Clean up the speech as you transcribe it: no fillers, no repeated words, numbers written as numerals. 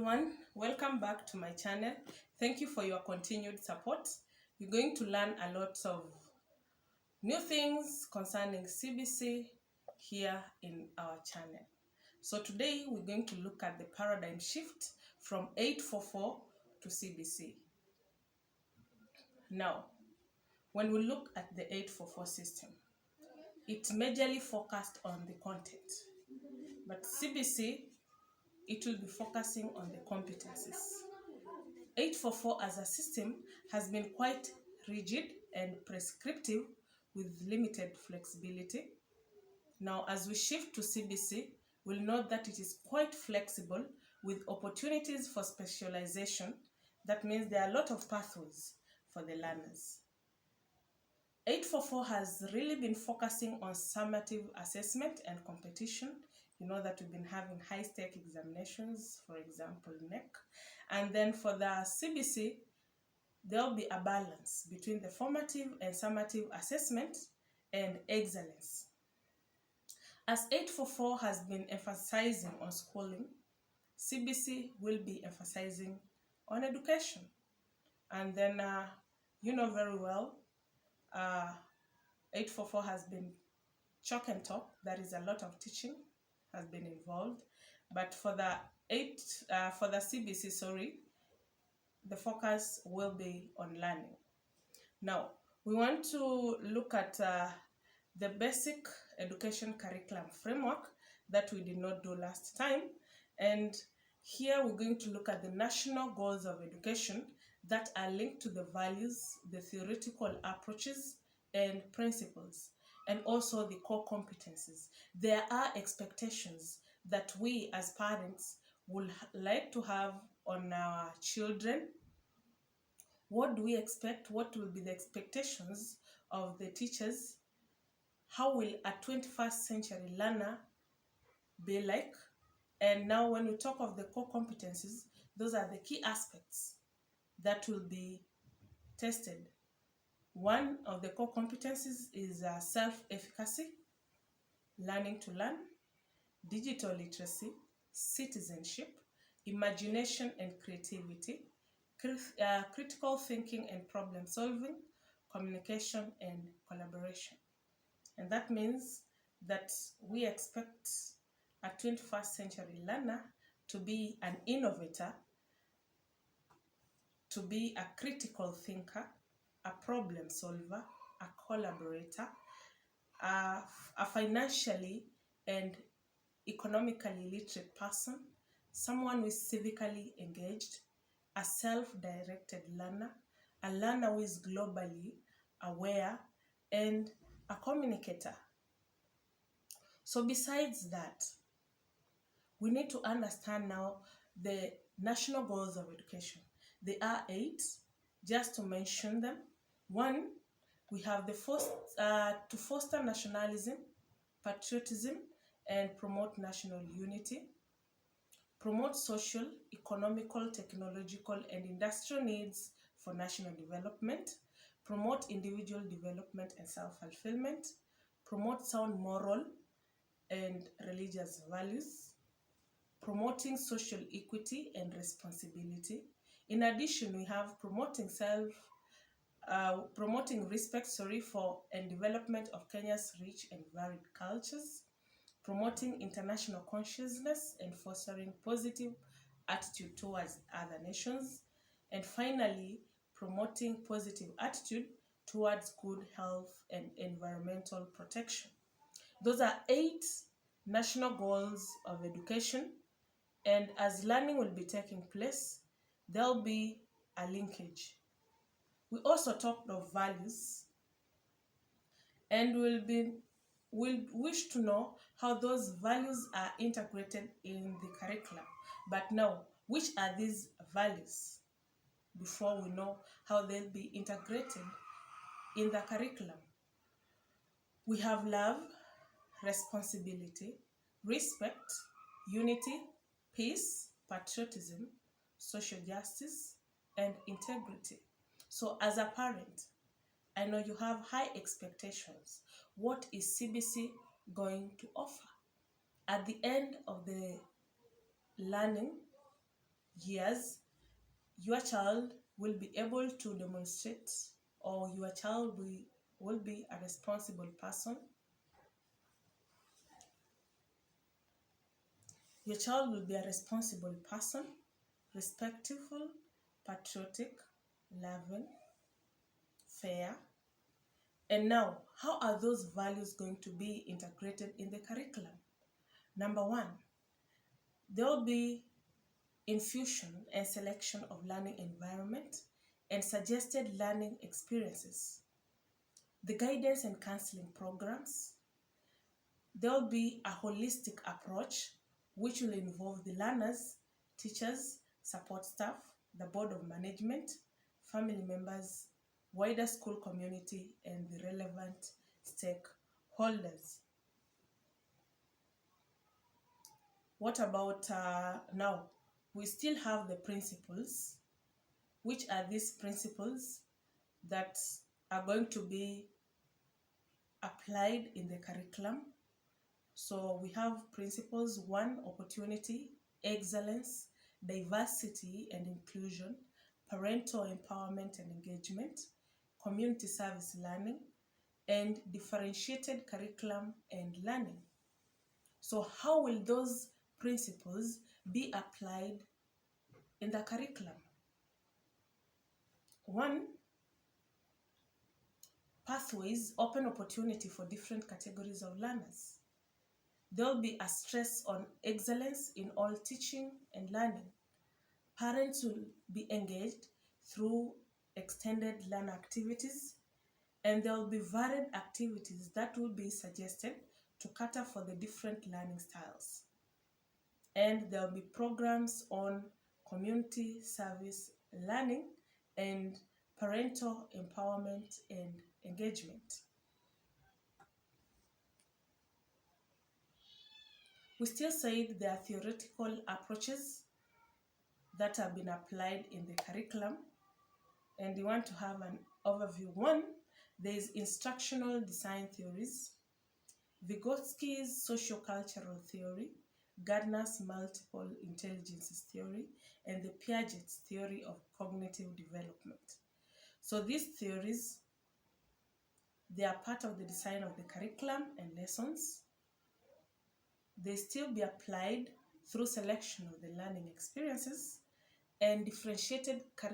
everyone, welcome back to my channel. Thank you for your continued support. You're going to learn a lot of new things concerning CBC here in our channel. So today we're going to look at the paradigm shift from 844 to CBC. Now, when we look at the 844 system, it majorly focused on the content, but CBC, it will be focusing on the competencies. 844 as a system has been quite rigid and prescriptive with limited flexibility. Now, as we shift to CBC, we'll note that it is quite flexible with opportunities for specialization. That means there are a lot of pathways for the learners. 844 has really been focusing on summative assessment and competition. You know that we've been having high-stake examinations, for example, NEC. And then for the CBC, there'll be a balance between the formative and summative assessment and excellence. As 844 has been emphasizing on schooling, CBC will be emphasizing on education. And then, you know very well, 844 has been chalk and talk. That is, a lot of teaching has been involved. But for the CBC, the focus will be on learning. Now, we want to look at the basic education curriculum framework that we did not do last time. And here we're going to look at the national goals of education that are linked to the values, the theoretical approaches and principles, and also the core competencies. There are expectations that we as parents would like to have on our children. What do we expect? What will be the expectations of the teachers? How will a 21st century learner be like? And now when we talk of the core competencies, those are the key aspects that will be tested. One of the core competencies is self-efficacy, learning to learn, digital literacy, citizenship, imagination and creativity, critical thinking and problem solving, communication and collaboration. And that means that we expect a 21st century learner to be an innovator, to be a critical thinker, a problem solver, a collaborator, a financially and economically literate person, someone who is civically engaged, a self-directed learner, a learner who is globally aware, and a communicator. So besides that, we need to understand now the national goals of education. There are 8, just to mention them. 1, we have the first, to foster nationalism, patriotism, and promote national unity. Promote social, economical, technological, and industrial needs for national development. Promote individual development and self-fulfillment. Promote sound moral and religious values. Promoting social equity and responsibility. In addition, we have promoting respect for and development of Kenya's rich and varied cultures. Promoting international consciousness and fostering positive attitude towards other nations. And finally, promoting positive attitude towards good health and environmental protection. Those are 8 national goals of education. And as learning will be taking place, there'll be a linkage. We also talked of values, and we'll wish to know how those values are integrated in the curriculum. But now, which are these values before we know how they'll be integrated in the curriculum? We have love, responsibility, respect, unity, peace, patriotism, social justice, and integrity. So as a parent, I know you have high expectations. What is CBC going to offer? At the end of the learning years, your child will be able to demonstrate, or your child will be a responsible person. Your child will be a responsible person, respectful, patriotic, loving, fair. And now, how are those values going to be integrated in the curriculum? Number one, there will be infusion and selection of learning environment and suggested learning experiences. The guidance and counseling programs. There will be a holistic approach which will involve the learners, teachers, support staff, the board of management, family members, wider school community, and the relevant stakeholders. What about now? We still have the principles. Which are these principles that are going to be applied in the curriculum? So we have principles: 1, opportunity, excellence, diversity and inclusion, parental empowerment and engagement, community service learning, and differentiated curriculum and learning. So how will those principles be applied in the curriculum? 1, pathways, open opportunity for different categories of learners. There will be a stress on excellence in all teaching and learning. Parents will be engaged through extended learner activities, and there will be varied activities that will be suggested to cater for the different learning styles. And there will be programs on community service learning and parental empowerment and engagement. We still said there are theoretical approaches that have been applied in the curriculum, and we want to have an overview. 1, there is instructional design theories, Vygotsky's sociocultural theory, Gardner's multiple intelligences theory, and the Piaget's theory of cognitive development. So these theories, they are part of the design of the curriculum and lessons. They still be applied through selection of the learning experiences and differentiated curriculum